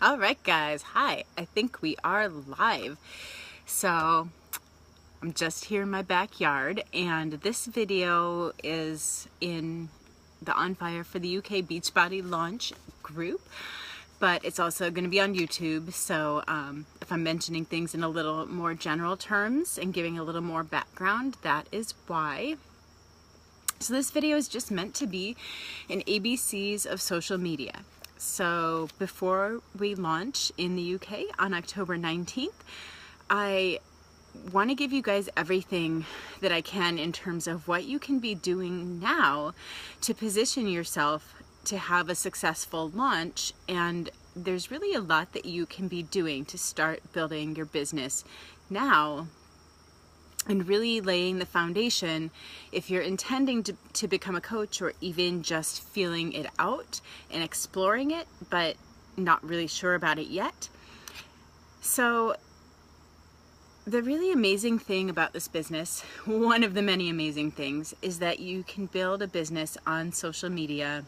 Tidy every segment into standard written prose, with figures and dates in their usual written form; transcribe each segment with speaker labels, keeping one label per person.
Speaker 1: All right, guys. Hi. I think we are live. So I'm just here in my backyard, and this video is in the On Fire for the UK Beachbody launch group, but it's also going to be on YouTube. So if I'm mentioning things in a little more general terms and giving a little more background, that is why. So this video is just meant to be an ABCs of social media. So before we launch in the UK on October 19th, I want to give you guys everything that I can in terms of what you can be doing now to position yourself to have a successful launch. And there's really a lot that you can be doing to start building your business now and really laying the foundation if you're intending to become a coach, or even just feeling it out and exploring it but not really sure about it yet. So the really amazing thing about this business, one of the many amazing things, is that you can build a business on social media.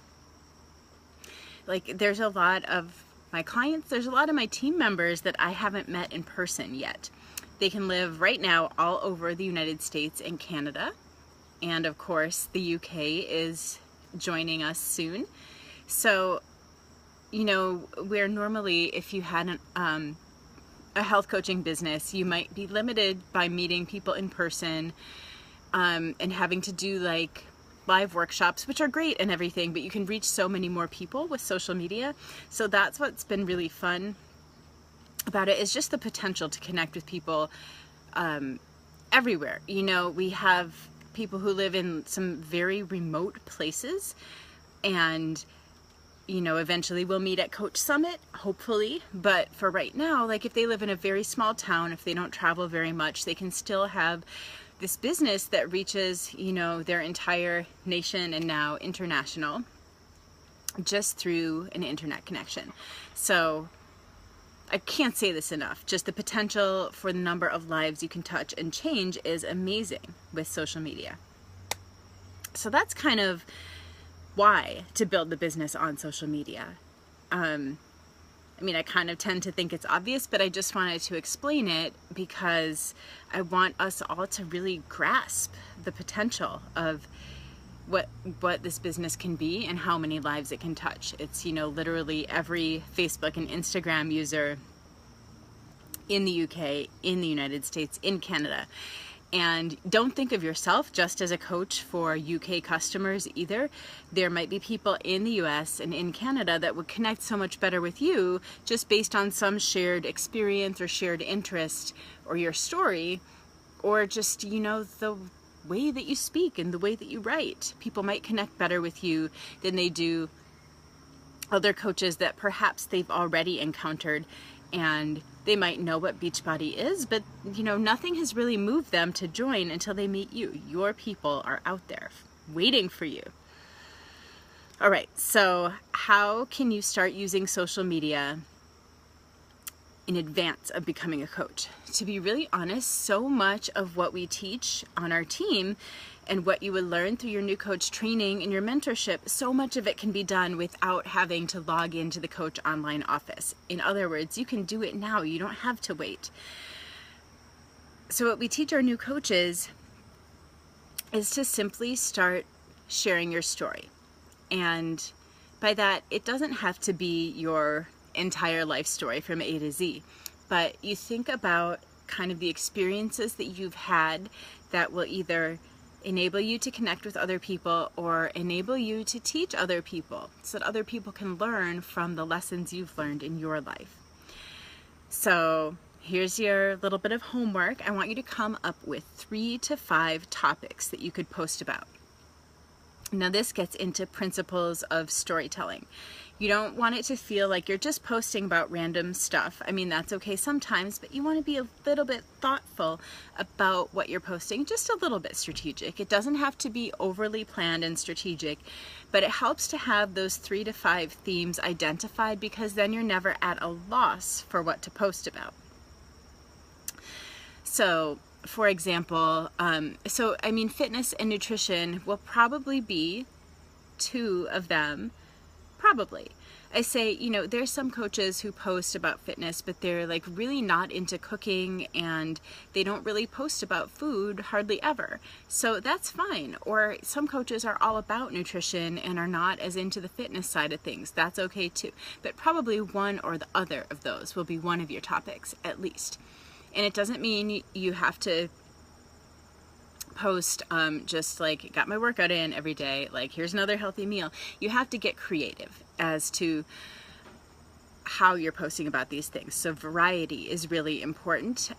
Speaker 1: Like, there's a lot of my clients, there's a lot of my team members that I haven't met in person yet. They can live right now all over the United States and Canada. And of course, the UK is joining us soon. So, you know, where normally if you had a health coaching business, you might be limited by meeting people in person and having to do like live workshops, which are great and everything, but you can reach so many more people with social media. So that's what's been really fun about it, is just the potential to connect with people everywhere. You know, we have people who live in some very remote places, and you know, eventually we'll meet at Coach Summit, hopefully. But for right now, like if they live in a very small town, if they don't travel very much, they can still have this business that reaches, you know, their entire nation and now international, just through an internet connection. So I can't say this enough. Just the potential for the number of lives you can touch and change is amazing with social media. So that's kind of why to build the business on social media. I mean, I kind of tend to think it's obvious, but I just wanted to explain it because I want us all to really grasp the potential of what this business can be and how many lives it can touch. It's, you know, literally every Facebook and Instagram user in the UK, in the United States, in Canada. And don't think of yourself just as a coach for UK customers either. There might be people in the US and in Canada that would connect so much better with you just based on some shared experience or shared interest, or your story, or just, you know, the way that you speak and the way that you write. People might connect better with you than they do other coaches that perhaps they've already encountered, and they might know what Beachbody is, but you know, nothing has really moved them to join until they meet you. Your people are out there waiting for you. All right, so how can you start using social media in advance of becoming a coach? To be really honest, so much of what we teach on our team and what you would learn through your new coach training and your mentorship, so much of it can be done without having to log into the Coach Online office. In other words, you can do it now. You don't have to wait. So what we teach our new coaches is to simply start sharing your story. And by that, it doesn't have to be your entire life story from A to Z, but you think about kind of the experiences that you've had that will either enable you to connect with other people or enable you to teach other people, so that other people can learn from the lessons you've learned in your life. So here's your little bit of homework. I want you to come up with 3 to 5 topics that you could post about. Now this gets into principles of storytelling. You don't want it to feel like you're just posting about random stuff. I mean, that's okay sometimes, but you want to be a little bit thoughtful about what you're posting, just a little bit strategic. It doesn't have to be overly planned and strategic, but it helps to have those 3 to 5 themes identified, because then you're never at a loss for what to post about. So, for example, fitness and nutrition will probably be 2 of them, probably. I say, you know, there's some coaches who post about fitness, but they're like really not into cooking and they don't really post about food hardly ever. So that's fine. Or some coaches are all about nutrition and are not as into the fitness side of things. That's okay too. But probably one or the other of those will be one of your topics at least. And it doesn't mean you have to post just like, got my workout in every day, like here's another healthy meal. You have to get creative as to how you're posting about these things. So variety is really important.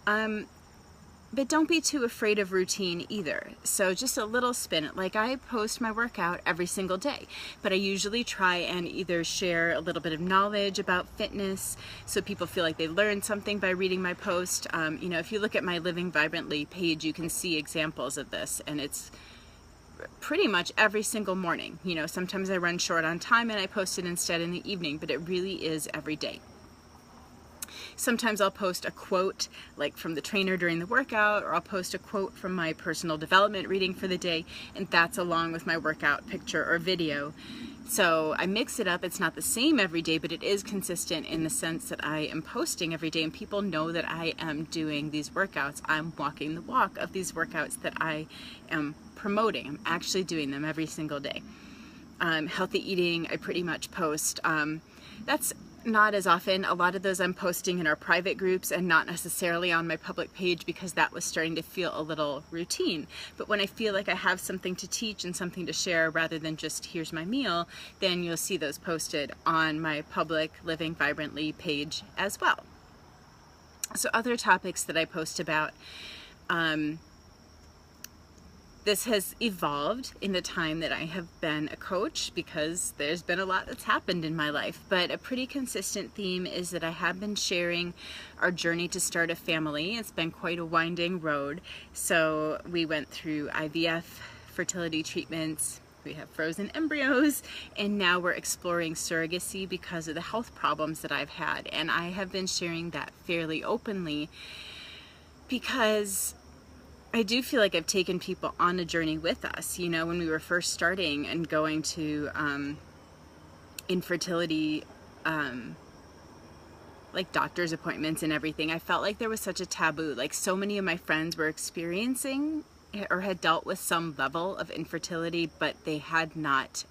Speaker 1: But don't be too afraid of routine either. So just a little spin. Like I post my workout every single day, but I usually try and either share a little bit of knowledge about fitness so people feel like they learned something by reading my post. You know, if you look at my Living Vibrantly page, you can see examples of this, and it's pretty much every single morning. You know, sometimes I run short on time and I post it instead in the evening, but it really is every day. Sometimes I'll post a quote like from the trainer during the workout, or I'll post a quote from my personal development reading for the day, and that's along with my workout picture or video. So I mix it up. It's not the same every day, but it is consistent in the sense that I am posting every day and people know that I am doing these workouts. I'm walking the walk of these workouts that I am promoting. I'm actually doing them every single day. Healthy eating, I pretty much post. That's not as often. A lot of those I'm posting in our private groups and not necessarily on my public page, because that was starting to feel a little routine. But when I feel like I have something to teach and something to share rather than just here's my meal, then you'll see those posted on my public Living Vibrantly page as well. So other topics that I post about, this has evolved in the time that I have been a coach, because there's been a lot that's happened in my life. But a pretty consistent theme is that I have been sharing our journey to start a family. It's been quite a winding road. So we went through IVF, fertility treatments, we have frozen embryos, and now we're exploring surrogacy because of the health problems that I've had. And I have been sharing that fairly openly because I do feel like I've taken people on a journey with us. You know, when we were first starting and going to infertility, like doctor's appointments and everything, I felt like there was such a taboo. Like so many of my friends were experiencing or had dealt with some level of infertility, but they had not,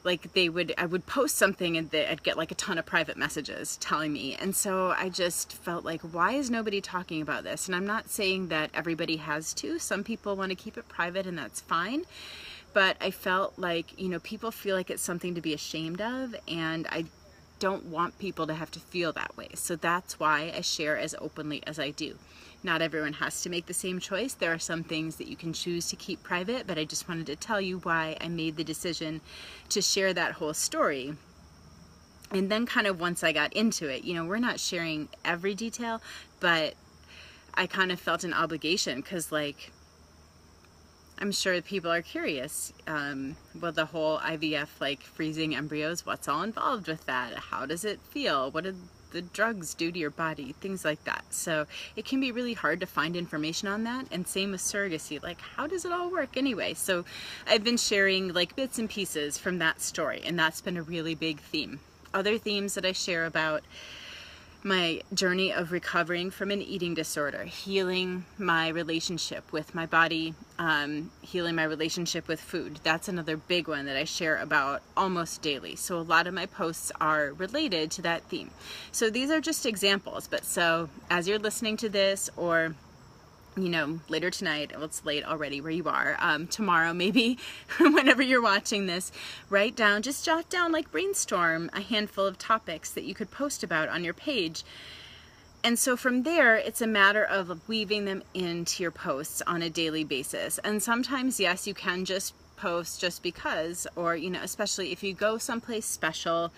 Speaker 1: like I would post something and I'd get like a ton of private messages telling me. And so I just felt like, why is nobody talking about this? And I'm not saying that everybody has to. Some people want to keep it private and that's fine. But I felt like, you know, people feel like it's something to be ashamed of, and I don't want people to have to feel that way. So that's why I share as openly as I do. Not everyone has to make the same choice. There are some things that you can choose to keep private, but I just wanted to tell you why I made the decision to share that whole story. And then kind of once I got into it, you know, we're not sharing every detail, but I kind of felt an obligation because, like, I'm sure people are curious. Well, the whole IVF, like freezing embryos, what's all involved with that? How does it feel? What did the drugs do to your body? Things like that. So it can be really hard to find information on that. And same with surrogacy, like how does it all work anyway? So I've been sharing like bits and pieces from that story, and that's been a really big theme. Other themes that I share about my journey of recovering from an eating disorder, healing my relationship with my body, healing my relationship with food. That's another big one that I share about almost daily. So a lot of my posts are related to that theme. So these are just examples, but so as you're listening to this, or you know, later tonight, well, it's late already where you are, tomorrow maybe, whenever you're watching this, write down, just jot down, like brainstorm a handful of topics that you could post about on your page. And so from there, it's a matter of weaving them into your posts on a daily basis. And sometimes, yes, you can just post just because, or, you know, especially if you go someplace special,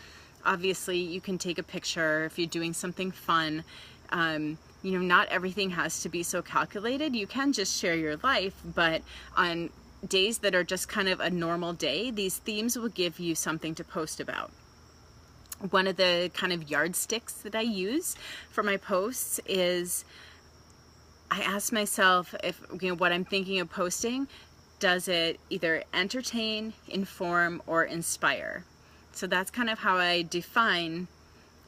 Speaker 1: obviously you can take a picture if you're doing something fun. You know, not everything has to be so calculated. You can just share your life, but on days that are just kind of a normal day, these themes will give you something to post about. One of the kind of yardsticks that I use for my posts is I ask myself if, you know, what I'm thinking of posting, does it either entertain, inform, or inspire? So that's kind of how I define,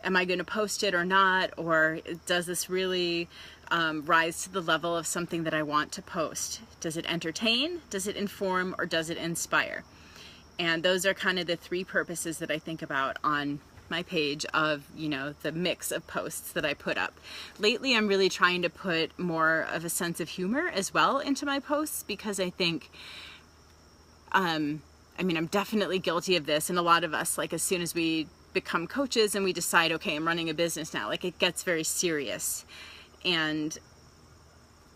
Speaker 1: am I going to post it or not, or does this really rise to the level of something that I want to post? Does it entertain, does it inform, or does it inspire? And those are kind of the three purposes that I think about on my page of, you know, the mix of posts that I put up. Lately, I'm really trying to put more of a sense of humor as well into my posts, because I think, I mean, I'm definitely guilty of this, and a lot of us, like, as soon as we become coaches and we decide, okay, I'm running a business now, like, it gets very serious, and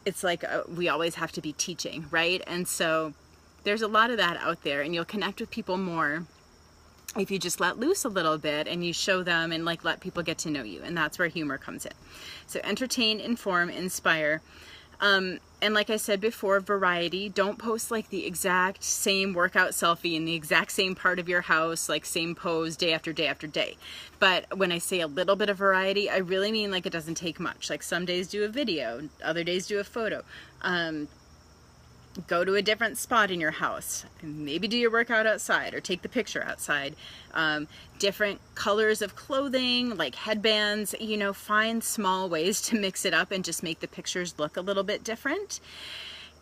Speaker 1: it's like we always have to be teaching, right? And so there's a lot of that out there, and you'll connect with people more if you just let loose a little bit and you show them and like let people get to know you. And that's where humor comes in. So entertain, inform, inspire. And like I said before, variety. Don't post like the exact same workout selfie in the exact same part of your house, like same pose day after day after day. But when I say a little bit of variety, I really mean like it doesn't take much. Like some days do a video, other days do a photo. Go to a different spot in your house, maybe do your workout outside or take the picture outside. Different colors of clothing, like headbands, you know, find small ways to mix it up and just make the pictures look a little bit different.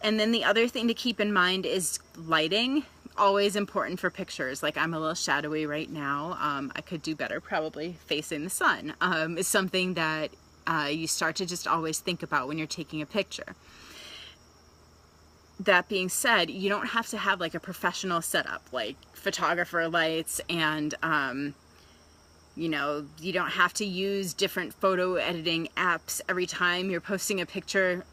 Speaker 1: And then the other thing to keep in mind is lighting. Always important for pictures. Like I'm a little shadowy right now. I could do better probably facing the sun. Is something that you start to just always think about when you're taking a picture. That being said, you don't have to have like a professional setup, like photographer lights, and you know, you don't have to use different photo editing apps every time you're posting a picture.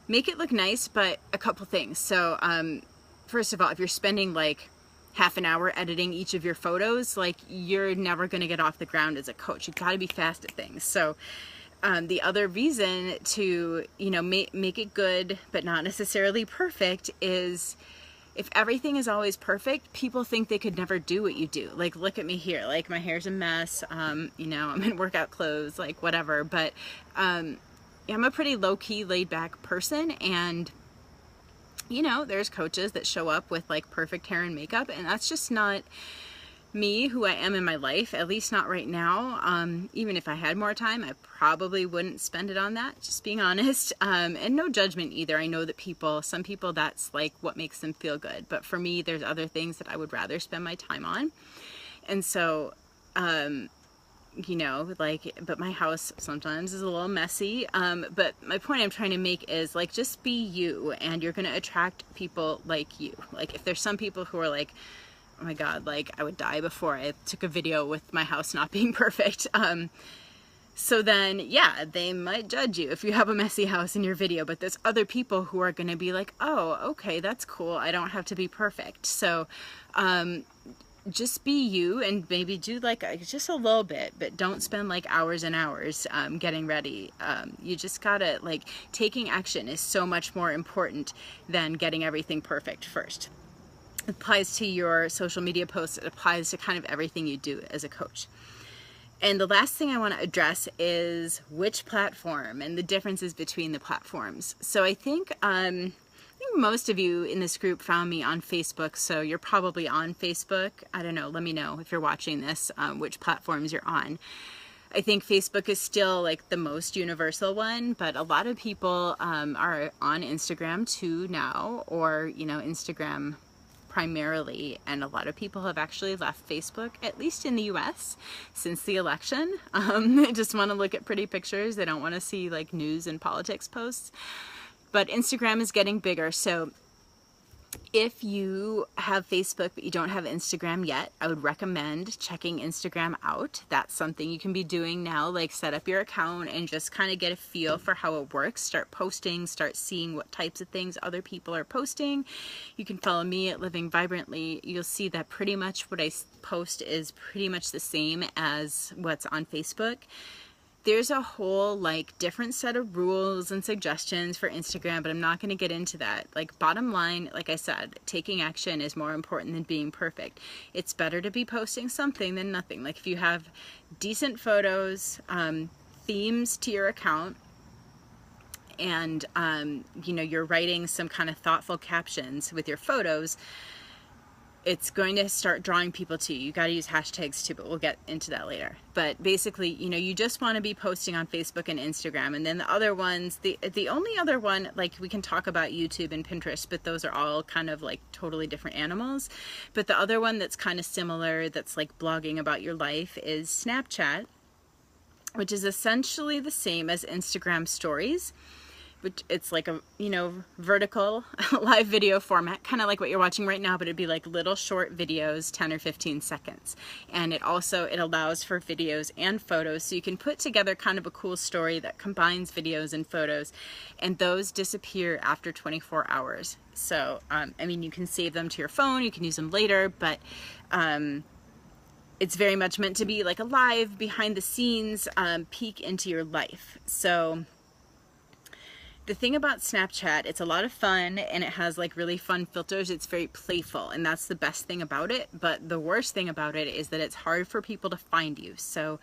Speaker 1: Make it look nice, but a couple things. So first of all, if you're spending like half an hour editing each of your photos, like you're never going to get off the ground as a coach. You've got to be fast at things. So the other reason to, you know, make it good but not necessarily perfect is if everything is always perfect, people think they could never do what you do. Like, look at me here, like my hair's a mess, you know, I'm in workout clothes, like whatever. But I'm a pretty low-key, laid-back person, and you know, there's coaches that show up with like perfect hair and makeup, and that's just not me, who I am in my life, at least not right now. Even if I had more time, I probably wouldn't spend it on that, just being honest. And no judgment either. I know that some people that's like what makes them feel good. But for me, there's other things that I would rather spend my time on. And so, you know, like, but my house sometimes is a little messy. But my point I'm trying to make is like, just be you, and you're going to attract people like you. Like if there's some people who are like, oh my God, like I would die before I took a video with my house not being perfect. So then, yeah, they might judge you if you have a messy house in your video, but there's other people who are going to be like, oh, okay, that's cool. I don't have to be perfect. So, just be you, and maybe do like just a little bit, but don't spend like hours and hours, getting ready. You just gotta, like, taking action is so much more important than getting everything perfect first. It applies to your social media posts. It applies to kind of everything you do as a coach. And the last thing I want to address is which platform and the differences between the platforms. So I think most of you in this group found me on Facebook, so you're probably on Facebook. I don't know, let me know if you're watching this, which platforms you're on. I think Facebook is still like the most universal one, but a lot of people are on Instagram too now, or, you know, Instagram primarily, and a lot of people have actually left Facebook, at least in the US, since the election. They just want to look at pretty pictures. They don't want to see like news and politics posts. But Instagram is getting bigger, so if you have Facebook but you don't have Instagram yet, I would recommend checking Instagram out. That's something you can be doing now, like set up your account and just kind of get a feel for how it works. Start posting, start seeing what types of things other people are posting. You can follow me at Living Vibrantly. You'll see that pretty much what I post is pretty much the same as what's on Facebook. There's a whole like different set of rules and suggestions for Instagram, but I'm not going to get into that. Like, bottom line, like I said, taking action is more important than being perfect. It's better to be posting something than nothing. Like if you have decent photos, themes to your account, and you know, you're writing some kind of thoughtful captions with your photos, it's going to start drawing people to you. You got to use hashtags too, but we'll get into that later. But basically, you know, you just want to be posting on Facebook and Instagram, and then the other ones, the only other one, like, we can talk about YouTube and Pinterest, but those are all kind of like totally different animals. But the other one that's kind of similar, that's like blogging about your life, is Snapchat, which is essentially the same as Instagram stories, which it's like a, you know, vertical live video format, kind of like what you're watching right now, but it'd be like little short videos, 10 or 15 seconds. And it allows for videos and photos, so you can put together kind of a cool story that combines videos and photos, and those disappear after 24 hours. So, I mean, you can save them to your phone, you can use them later, but it's very much meant to be like a live, behind the scenes peek into your life. So the thing about Snapchat, it's a lot of fun, and it has like really fun filters. It's very playful, and that's the best thing about it. But the worst thing about it is that it's hard for people to find you. So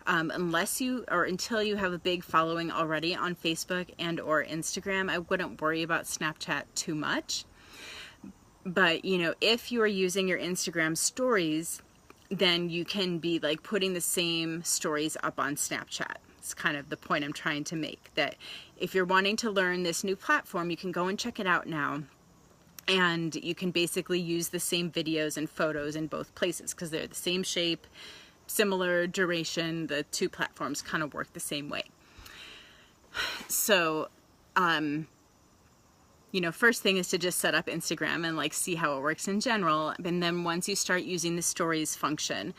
Speaker 1: until you have a big following already on Facebook and or Instagram, I wouldn't worry about Snapchat too much. But, you know, if you are using your Instagram stories, then you can be like putting the same stories up on Snapchat. It's kind of the point I'm trying to make, that if you're wanting to learn this new platform, you can go and check it out now, and you can basically use the same videos and photos in both places because they're the same shape, similar duration. The two platforms kind of work the same way. So you know, first thing is to just set up Instagram and like see how it works in general. And then once you start using the stories function,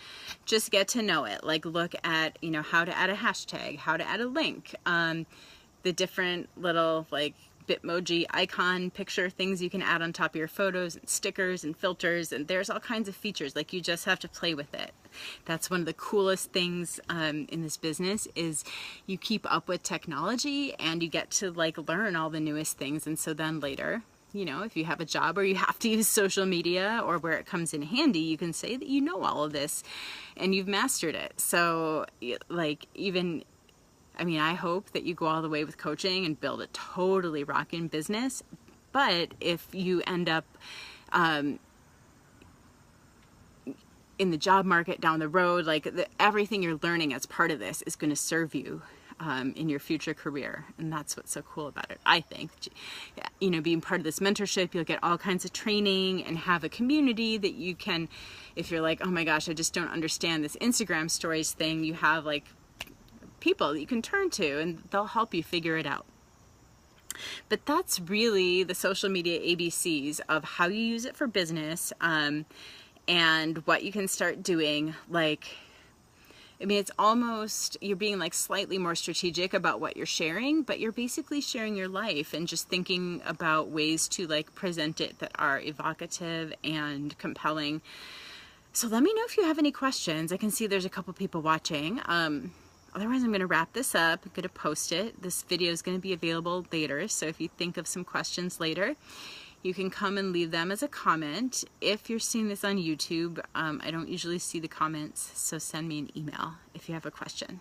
Speaker 1: just get to know it. Like, look at, you know, how to add a hashtag, how to add a link, the different little like Bitmoji icon picture things you can add on top of your photos, and stickers and filters, and there's all kinds of features. Like, you just have to play with it. That's one of the coolest things in this business, is you keep up with technology and you get to like learn all the newest things. And so then later, you know, if you have a job or you have to use social media, or where it comes in handy, you can say that you know all of this and you've mastered it. So like, even, I mean, I hope that you go all the way with coaching and build a totally rockin' business. But if you end up in the job market down the road, like everything you're learning as part of this is going to serve you in your future career. And that's what's so cool about it, I think. You know, being part of this mentorship, you'll get all kinds of training and have a community that you can, if you're like, oh my gosh, I just don't understand this Instagram stories thing, you have like people that you can turn to and they'll help you figure it out. But that's really the social media ABCs of how you use it for business, and what you can start doing. Like, I mean, it's almost, you're being like slightly more strategic about what you're sharing, but you're basically sharing your life and just thinking about ways to like present it that are evocative and compelling. So let me know if you have any questions. I can see there's a couple people watching. Otherwise, I'm going to wrap this up. I'm going to post it. This video is going to be available later, so if you think of some questions later, you can come and leave them as a comment. If you're seeing this on YouTube, I don't usually see the comments, so send me an email if you have a question.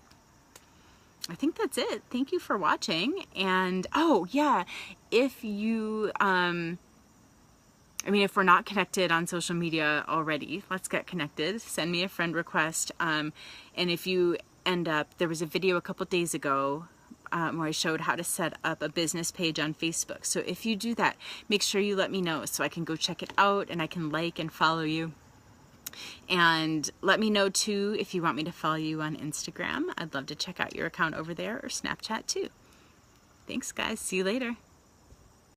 Speaker 1: I think that's it. Thank you for watching. And, oh yeah, if you, I mean, if we're not connected on social media already, let's get connected. Send me a friend request. And if you end up, there was a video a couple days ago where I showed how to set up a business page on Facebook. So if you do that, make sure you let me know so I can go check it out and I can like and follow you. And let me know too if you want me to follow you on Instagram. I'd love to check out your account over there, or Snapchat too. Thanks guys, see you later.